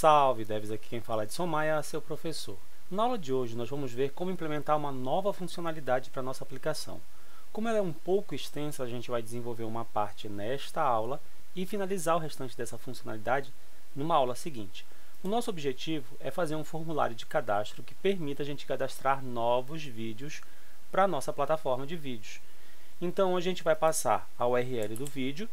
Salve, devs, aqui quem fala é Edson Maia, seu professor. Na aula de hoje nós vamos ver como implementar uma nova funcionalidade para a nossa aplicação. Como ela é um pouco extensa, a gente vai desenvolver uma parte nesta aula e finalizar o restante dessa funcionalidade numa aula seguinte. O nosso objetivo é fazer um formulário de cadastro que permita a gente cadastrar novos vídeos para a nossa plataforma de vídeos. Então a gente vai passar a URL do vídeo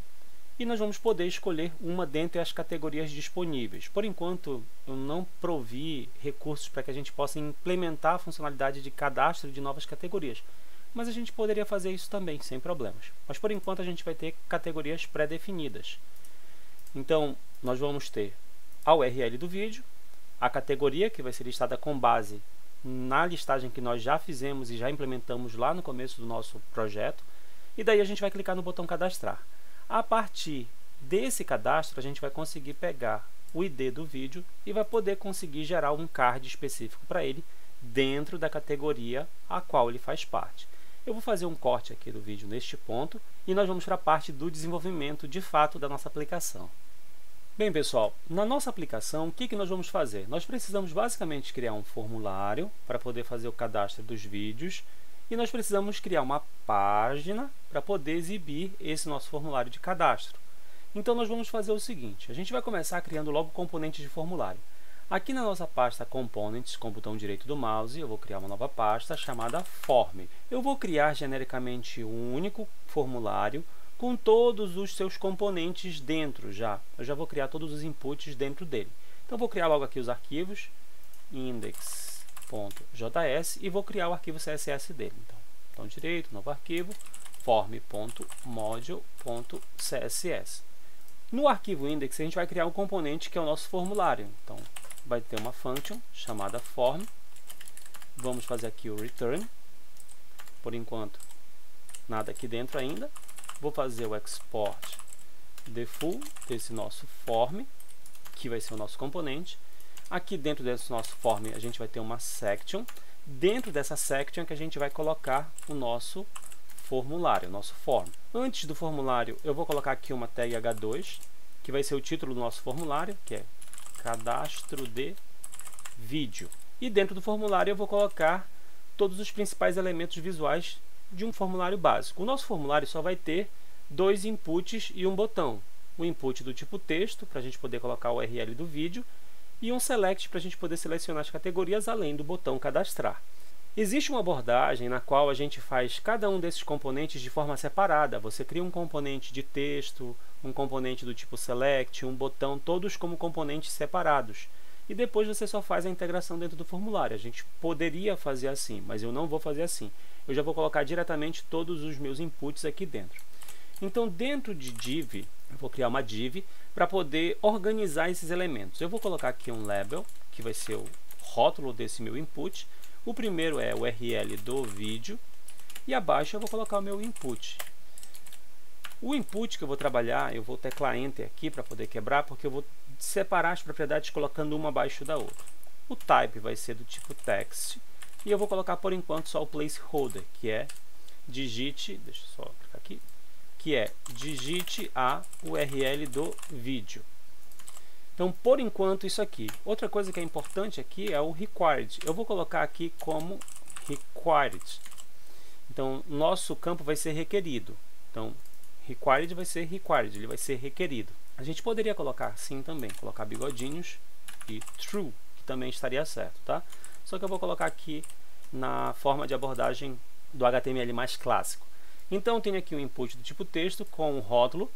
e nós vamos poder escolher uma dentre as categorias disponíveis. Por enquanto, eu não provi recursos para que a gente possa implementar a funcionalidade de cadastro de novas categorias, mas a gente poderia fazer isso também, sem problemas. Mas, por enquanto, a gente vai ter categorias pré-definidas. Então, nós vamos ter a URL do vídeo, a categoria, que vai ser listada com base na listagem que nós já fizemos e já implementamos lá no começo do nosso projeto, e daí a gente vai clicar no botão cadastrar. A partir desse cadastro, a gente vai conseguir pegar o ID do vídeo e vai poder conseguir gerar um card específico para ele dentro da categoria a qual ele faz parte. Eu vou fazer um corte aqui do vídeo neste ponto e nós vamos para a parte do desenvolvimento de fato da nossa aplicação. Bem, pessoal, na nossa aplicação, o que nós vamos fazer? Nós precisamos basicamente criar um formulário para poder fazer o cadastro dos vídeos e nós precisamos criar uma página para poder exibir esse nosso formulário de cadastro. Então, nós vamos fazer o seguinte, a gente vai começar criando logo componentes de formulário. Aqui na nossa pasta Components, com o botão direito do mouse, eu vou criar uma nova pasta chamada Form. Eu vou criar genericamente um único formulário com todos os seus componentes dentro já. Eu já vou criar todos os inputs dentro dele. Então, eu vou criar logo aqui os arquivos, index.js, e vou criar o arquivo CSS dele. Então, botão direito, novo arquivo, form.module.css. No arquivo index, a gente vai criar um componente que é o nosso formulário. Então, vai ter uma function chamada form. Vamos fazer aqui o return. Por enquanto, nada aqui dentro ainda. Vou fazer o export default desse nosso form, que vai ser o nosso componente. Aqui dentro desse nosso form, a gente vai ter uma section. Dentro dessa section que a gente vai colocar o nosso formulário, o nosso form. Antes do formulário, eu vou colocar aqui uma tag h2, que vai ser o título do nosso formulário, que é cadastro de vídeo. E dentro do formulário eu vou colocar todos os principais elementos visuais de um formulário básico. O nosso formulário só vai ter dois inputs e um botão. O input do tipo texto, para a gente poder colocar o URL do vídeo, e um select para a gente poder selecionar as categorias, além do botão cadastrar. Existe uma abordagem na qual a gente faz cada um desses componentes de forma separada. Você cria um componente de texto, um componente do tipo select, um botão, todos como componentes separados. E depois você só faz a integração dentro do formulário. A gente poderia fazer assim, mas eu não vou fazer assim. Eu já vou colocar diretamente todos os meus inputs aqui dentro. Então, dentro de div, eu vou criar uma div para poder organizar esses elementos. Eu vou colocar aqui um label, que vai ser o rótulo desse meu input. O primeiro é o URL do vídeo e abaixo eu vou colocar o meu input. O input que eu vou trabalhar, eu vou teclar Enter aqui para poder quebrar, porque eu vou separar as propriedades colocando uma abaixo da outra. O type vai ser do tipo text e eu vou colocar por enquanto só o placeholder, que é digite, deixa eu só clicar aqui, que é digite a URL do vídeo. Então, por enquanto, isso aqui. Outra coisa que é importante aqui é o required. Eu vou colocar aqui como required. Então, nosso campo vai ser requerido. Então, required vai ser required, ele vai ser requerido. A gente poderia colocar assim também, colocar bigodinhos e true, que também estaria certo, tá? Só que eu vou colocar aqui na forma de abordagem do HTML mais clássico. Então, eu tenho aqui um input do tipo texto com um rótulo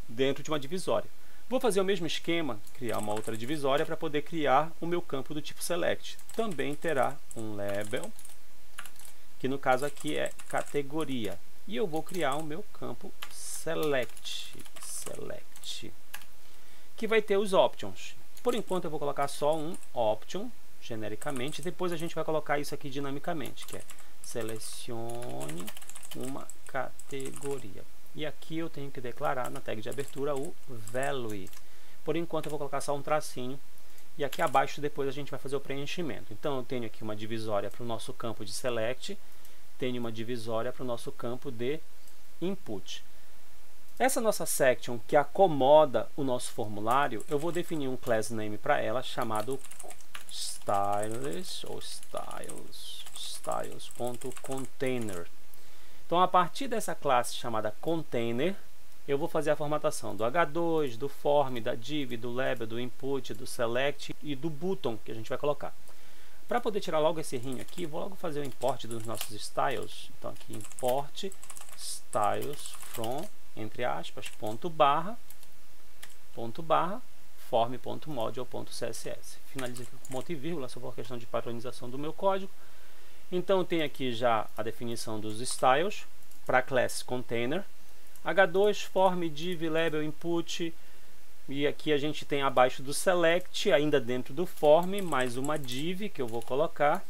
dentro de uma divisória. Vou fazer o mesmo esquema, criar uma outra divisória para poder criar o meu campo do tipo select. Também terá um label, que no caso aqui é categoria. E eu vou criar o meu campo select, que vai ter os options. Por enquanto eu vou colocar só um option, genericamente. Depois a gente vai colocar isso aqui dinamicamente, que é selecione uma categoria. E aqui eu tenho que declarar na tag de abertura o value. Por enquanto eu vou colocar só um tracinho. E aqui abaixo depois a gente vai fazer o preenchimento. Então eu tenho aqui uma divisória para o nosso campo de select. Tenho uma divisória para o nosso campo de input. Essa nossa section que acomoda o nosso formulário, eu vou definir um class name para ela chamado styles ou styles.container. Então, a partir dessa classe chamada container, eu vou fazer a formatação do H2, do form, da div, do label, do input, do select e do button que a gente vai colocar. Para poder tirar logo esse rinho aqui, vou logo fazer o import dos nossos styles. Então, aqui import styles from, entre aspas, ponto barra, form.module.css. Finalizo aqui com ponto e vírgula, só por questão de padronização do meu código. Então, tem aqui já a definição dos styles para a classe container. H2, form, div, label, input. E aqui a gente tem abaixo do select, ainda dentro do form, mais uma div que eu vou colocar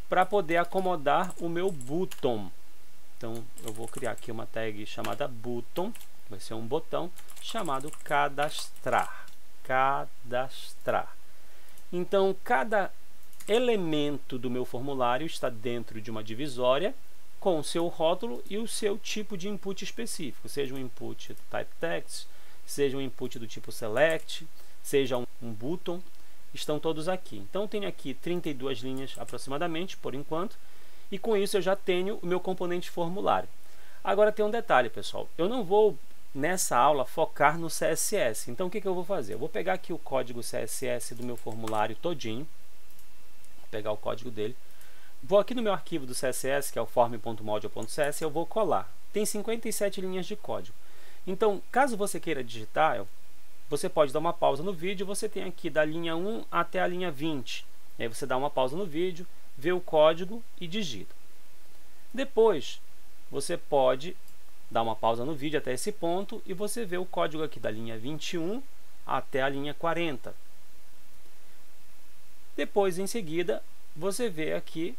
para poder acomodar o meu button. Então, eu vou criar aqui uma tag chamada button, vai ser um botão chamado cadastrar. Cadastrar. Então, cada elemento do meu formulário está dentro de uma divisória com o seu rótulo e o seu tipo de input específico, seja um input type text, seja um input do tipo select, seja um button, estão todos aqui. Então, eu tenho aqui 32 linhas aproximadamente, por enquanto, e com isso eu já tenho o meu componente formulário. Agora tem um detalhe, pessoal, eu não vou nessa aula focar no CSS, então o que eu vou fazer? Eu vou pegar aqui o código CSS do meu formulário todinho, pegar o código dele, vou aqui no meu arquivo do CSS, que é o form.module.css, eu vou colar. Tem 57 linhas de código. Então, caso você queira digitar, você pode dar uma pausa no vídeo, você tem aqui da linha 1 até a linha 20. E aí você dá uma pausa no vídeo, vê o código e digita. Depois, você pode dar uma pausa no vídeo até esse ponto e você vê o código aqui da linha 21 até a linha 40. Depois, em seguida, você vê aqui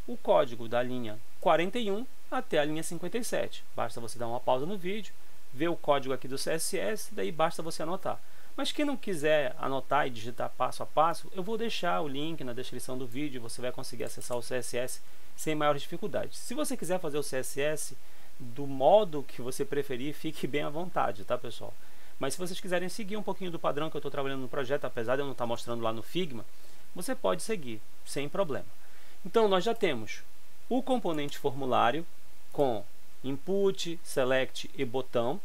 o código da linha 41 até a linha 57. Basta você dar uma pausa no vídeo, ver o código aqui do CSS, daí basta você anotar. Mas quem não quiser anotar e digitar passo a passo, eu vou deixar o link na descrição do vídeo, você vai conseguir acessar o CSS sem maiores dificuldades. Se você quiser fazer o CSS do modo que você preferir, fique bem à vontade, tá, pessoal? Mas se vocês quiserem seguir um pouquinho do padrão que eu estou trabalhando no projeto, apesar de eu não estar mostrando lá no Figma, você pode seguir, sem problema. Então, nós já temos o componente formulário com input, select e botão,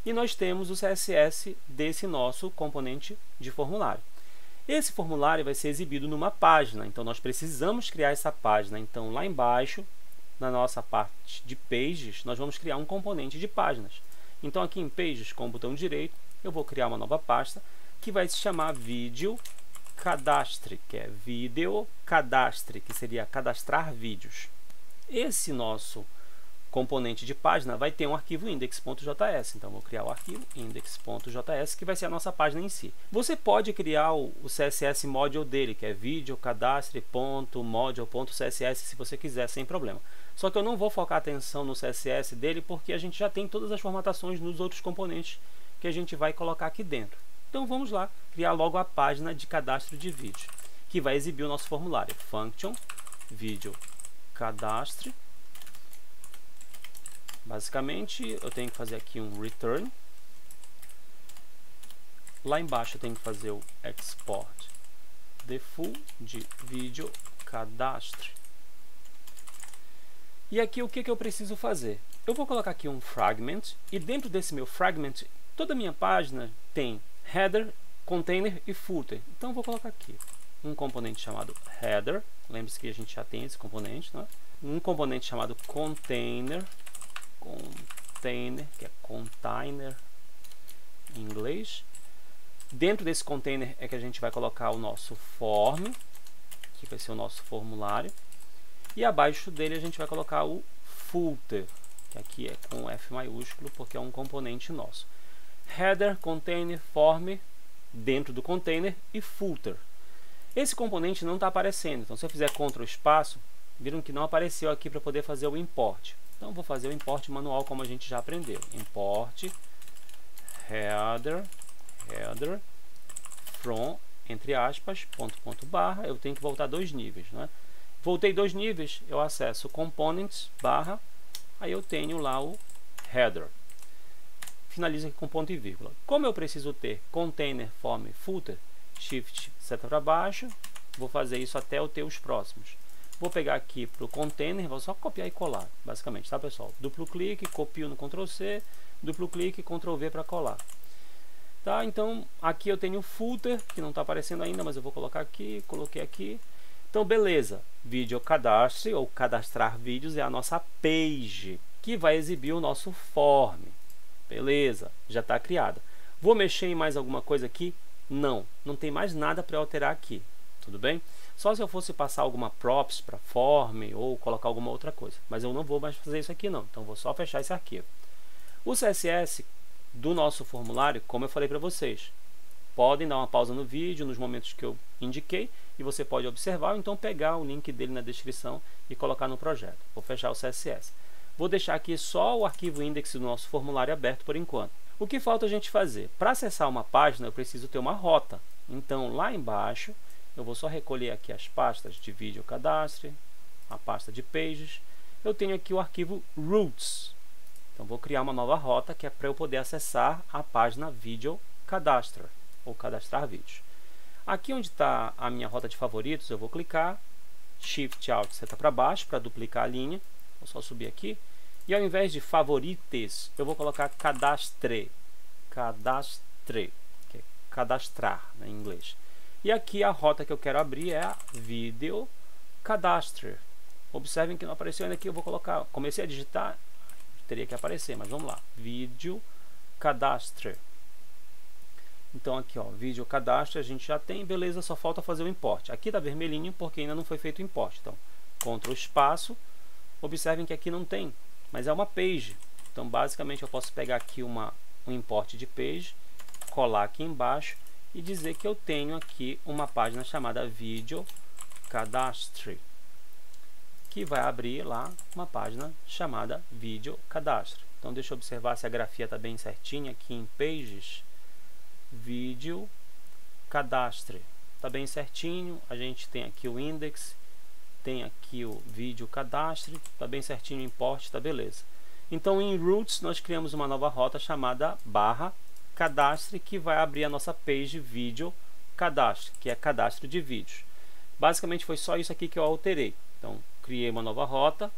e nós temos o CSS desse nosso componente de formulário. Esse formulário vai ser exibido numa página, então nós precisamos criar essa página. Então, lá embaixo, na nossa parte de pages, nós vamos criar um componente de páginas. Então, aqui em pages, com o botão direito, eu vou criar uma nova pasta que vai se chamar vídeo cadastre, que é vídeo cadastre, que seria cadastrar vídeos. Esse nosso componente de página vai ter um arquivo index.js, então vou criar o arquivo index.js, que vai ser a nossa página em si. Você pode criar o CSS module dele, que é vídeo cadastre.module.css, se você quiser, sem problema. Só que eu não vou focar a atenção no CSS dele, porque a gente já tem todas as formatações nos outros componentes que a gente vai colocar aqui dentro. Então vamos lá, criar logo a página de cadastro de vídeo, que vai exibir o nosso formulário. Function, vídeo cadastre. Basicamente, eu tenho que fazer aqui um return. Lá embaixo eu tenho que fazer o export default de vídeo cadastre. E aqui o que eu preciso fazer? Eu vou colocar aqui um fragment, e dentro desse meu fragment, toda a minha página tem header, container e footer. Então eu vou colocar aqui um componente chamado header, lembre-se que a gente já tem esse componente, né? Um componente chamado container, que é container em inglês. Dentro desse container é que a gente vai colocar o nosso form, que vai ser o nosso formulário, e abaixo dele a gente vai colocar o footer, que aqui é com F maiúsculo porque é um componente nosso. Header, container, form, dentro do container, e footer. Esse componente não está aparecendo, então se eu fizer Ctrl espaço, viram que não apareceu aqui para poder fazer o import. Então vou fazer o import manual como a gente já aprendeu. Import header from, entre aspas, ponto barra, eu tenho que voltar 2 níveis, né? Voltei 2 níveis, eu acesso components barra, aí eu tenho lá o header. finalizo aqui com ponto e vírgula. Como eu preciso ter container, form, footer, shift, seta para baixo, vou fazer isso até eu ter os próximos. Vou pegar aqui para o container, vou só copiar e colar, basicamente, tá pessoal? Duplo clique, copio no Ctrl C, duplo clique, Ctrl V para colar. Tá, então aqui eu tenho o footer, que não está aparecendo ainda, mas eu vou colocar aqui, coloquei aqui. Então beleza, vídeo cadastre ou cadastrar vídeos é a nossa page, que vai exibir o nosso form. Beleza, já está criada. Vou mexer em mais alguma coisa aqui? Não tem mais nada para alterar aqui, tudo bem? Só se eu fosse passar alguma props para form ou colocar alguma outra coisa, mas eu não vou mais fazer isso aqui não, então vou só fechar esse arquivo. O CSS do nosso formulário, como eu falei para vocês, podem dar uma pausa no vídeo nos momentos que eu indiquei e você pode observar ou então pegar o link dele na descrição e colocar no projeto. Vou fechar o CSS. Vou deixar aqui só o arquivo index do nosso formulário aberto por enquanto. O que falta a gente fazer? Para acessar uma página eu preciso ter uma rota. Então lá embaixo eu vou só recolher aqui as pastas de vídeo cadastre, a pasta de pages. Eu tenho aqui o arquivo routes. Então vou criar uma nova rota que é para eu poder acessar a página vídeo cadastre ou cadastrar vídeos. Aqui onde está a minha rota de favoritos eu vou clicar, Shift Alt seta para baixo para duplicar a linha. Vou só subir aqui. E ao invés de favorites, eu vou colocar cadastre, que é cadastrar, né, em inglês. E aqui a rota que eu quero abrir é a Video Cadastre. Observem que não apareceu ainda aqui, eu vou colocar, comecei a digitar, teria que aparecer, mas vamos lá, Video Cadastre. Então aqui, ó, Video Cadastre a gente já tem, beleza, só falta fazer o import. Aqui está vermelhinho porque ainda não foi feito o import. Então, Ctrl espaço, observem que aqui não tem, mas é uma page. Então basicamente eu posso pegar aqui um import de page, colar aqui embaixo e dizer que eu tenho aqui uma página chamada Video Cadastre, que vai abrir lá uma página chamada Video Cadastre. Então deixa eu observar se a grafia está bem certinha aqui em Pages, Video Cadastre. Está bem certinho, a gente tem aqui o index, tem aqui o vídeo cadastre, está bem certinho o import, está beleza. Então em routes nós criamos uma nova rota chamada /cadastre, que vai abrir a nossa page vídeo cadastre, que é cadastro de vídeos. Basicamente foi só isso aqui que eu alterei. Então criei uma nova rota,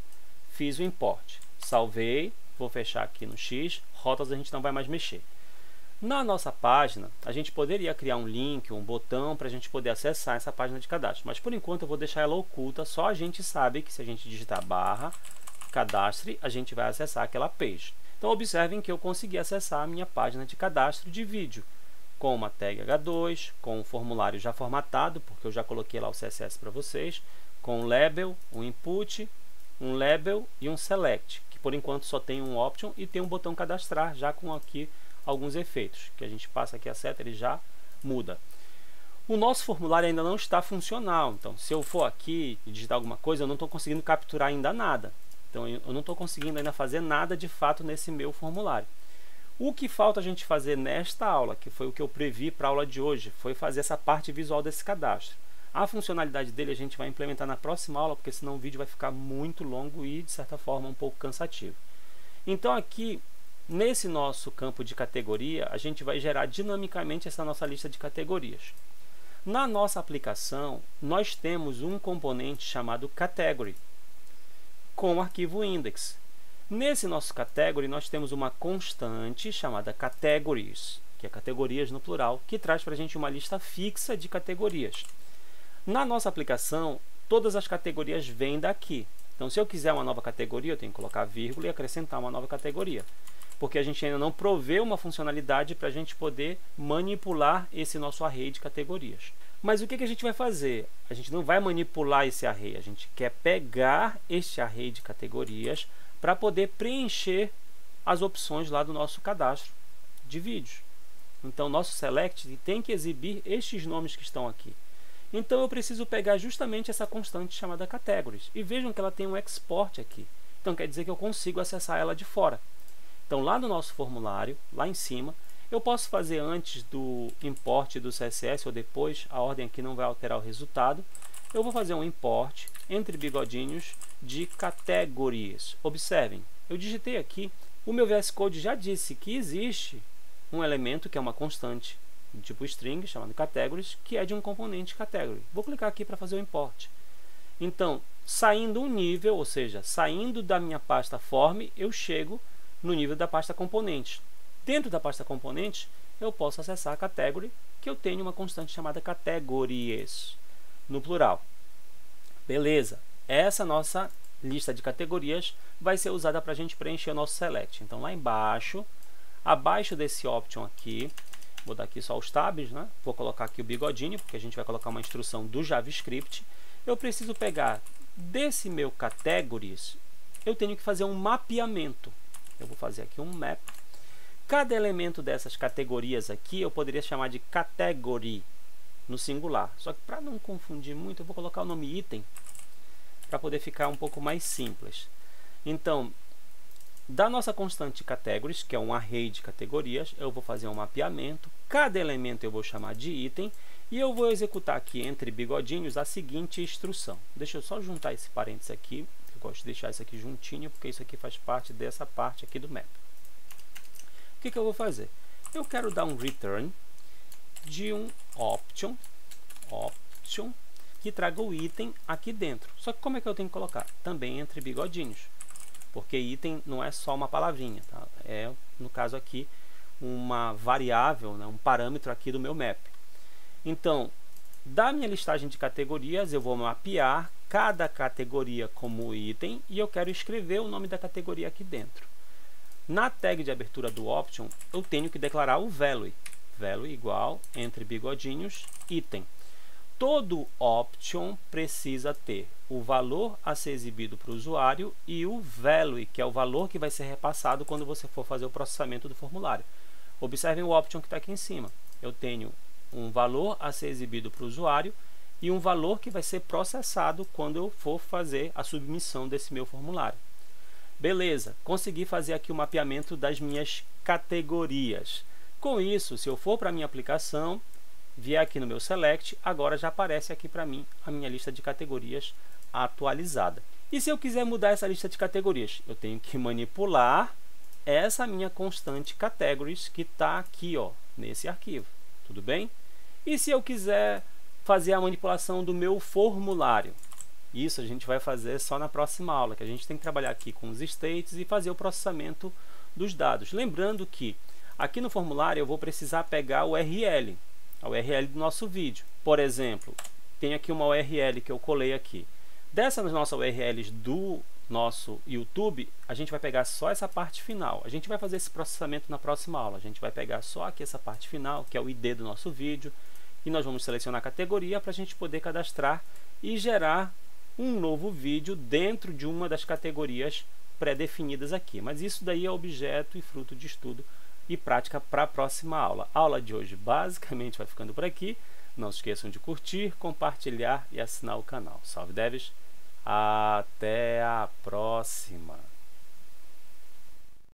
fiz o import, salvei, vou fechar aqui no X, rotas a gente não vai mais mexer. Na nossa página, a gente poderia criar um link, um botão para a gente poder acessar essa página de cadastro, mas por enquanto eu vou deixar ela oculta, só a gente sabe que se a gente digitar /cadastre, a gente vai acessar aquela page. Então observem que eu consegui acessar a minha página de cadastro de vídeo, com uma tag H2, com um formulário já formatado, porque eu já coloquei lá o CSS para vocês, com um label, um input, um label e um select, que por enquanto só tem um option e tem um botão cadastrar, já com aqui alguns efeitos, que a gente passa aqui a seta, ele já muda. O nosso formulário ainda não está funcional, então se eu for aqui e digitar alguma coisa, eu não estou conseguindo capturar ainda nada. Então eu não estou conseguindo ainda fazer nada de fato nesse meu formulário. O que falta a gente fazer nesta aula, que foi o que eu previ para a aula de hoje, foi fazer essa parte visual desse cadastro. A funcionalidade dele a gente vai implementar na próxima aula, porque senão o vídeo vai ficar muito longo e, de certa forma, um pouco cansativo. Então aqui, nesse nosso campo de categoria, a gente vai gerar dinamicamente essa nossa lista de categorias. Na nossa aplicação, nós temos um componente chamado category, com o arquivo index. Nesse nosso category, nós temos uma constante chamada categories, que é categorias no plural, que traz para a gente uma lista fixa de categorias. Na nossa aplicação, todas as categorias vêm daqui. Então, se eu quiser uma nova categoria, eu tenho que colocar vírgula e acrescentar uma nova categoria, porque a gente ainda não proveu uma funcionalidade para a gente poder manipular esse nosso array de categorias. Mas o que a gente vai fazer? A gente não vai manipular esse array, a gente quer pegar este array de categorias para poder preencher as opções lá do nosso cadastro de vídeos. Então, nosso select tem que exibir estes nomes que estão aqui. Então, eu preciso pegar justamente essa constante chamada categories. E vejam que ela tem um export aqui. Então, quer dizer que eu consigo acessar ela de fora. Então, lá no nosso formulário, lá em cima, eu posso fazer antes do import do CSS ou depois, a ordem aqui não vai alterar o resultado. Eu vou fazer um import entre bigodinhos de categories. Observem, eu digitei aqui O meu VS Code já disse que existe um elemento que é uma constante do tipo string, chamado categories, que é de um componente category. Vou clicar aqui para fazer o import. Então, saindo um nível, ou seja, saindo da minha pasta form, eu chego no nível da pasta componentes. Dentro da pasta componentes, eu posso acessar a category, que eu tenho uma constante chamada categories, no plural. Beleza, essa nossa lista de categorias vai ser usada para a gente preencher o nosso select. Então, lá embaixo, abaixo desse option aqui, vou dar aqui só os tabs, né? Vou colocar aqui o bigodinho, porque a gente vai colocar uma instrução do JavaScript. Eu preciso pegar desse meu categories, eu tenho que fazer um mapeamento. Eu vou fazer aqui um map. Cada elemento dessas categorias aqui eu poderia chamar de category no singular. Só que para não confundir muito, eu vou colocar o nome item para poder ficar um pouco mais simples. Então, da nossa constante categories, que é um array de categorias, eu vou fazer um mapeamento. Cada elemento eu vou chamar de item e eu vou executar aqui entre bigodinhos a seguinte instrução. Deixa eu só juntar esse parênteses aqui. Eu gosto de deixar isso aqui juntinho porque isso aqui faz parte dessa parte aqui do map. O que eu vou fazer? Eu quero dar um return de um option que traga o item aqui dentro. Só que como é que eu tenho que colocar? Também entre bigodinhos. Porque item não é só uma palavrinha, tá? É, no caso aqui, uma variável, né? Um parâmetro aqui do meu map. Então, da minha listagem de categorias, eu vou mapear cada categoria como item e eu quero escrever o nome da categoria aqui dentro. Na tag de abertura do option, eu tenho que declarar o value. Value igual, entre bigodinhos, item. Todo option precisa ter o valor a ser exibido para o usuário e o value, que é o valor que vai ser repassado quando você for fazer o processamento do formulário. Observem o option que está aqui em cima. Eu tenho um valor a ser exibido para o usuário e um valor que vai ser processado quando eu for fazer a submissão desse meu formulário. Beleza, consegui fazer aqui o mapeamento das minhas categorias. Com isso, se eu for para a minha aplicação, vier aqui no meu select, agora já aparece aqui para mim a minha lista de categorias atualizada. E se eu quiser mudar essa lista de categorias, eu tenho que manipular essa minha constante categories que está aqui, ó, nesse arquivo. Tudo bem? E se eu quiser fazer a manipulação do meu formulário? Isso a gente vai fazer só na próxima aula, que a gente tem que trabalhar aqui com os states e fazer o processamento dos dados. Lembrando que aqui no formulário eu vou precisar pegar o URL, a URL do nosso vídeo. Por exemplo, tem aqui uma URL que eu colei aqui. Dessas nossas URLs do nosso YouTube, a gente vai pegar só essa parte final. A gente vai fazer esse processamento na próxima aula. A gente vai pegar só aqui essa parte final, que é o ID do nosso vídeo, e nós vamos selecionar a categoria para a gente poder cadastrar e gerar um novo vídeo dentro de uma das categorias pré-definidas aqui. Mas isso daí é objeto e fruto de estudo e prática para a próxima aula. A aula de hoje basicamente vai ficando por aqui. Não se esqueçam de curtir, compartilhar e assinar o canal. Salve devs! Até a próxima!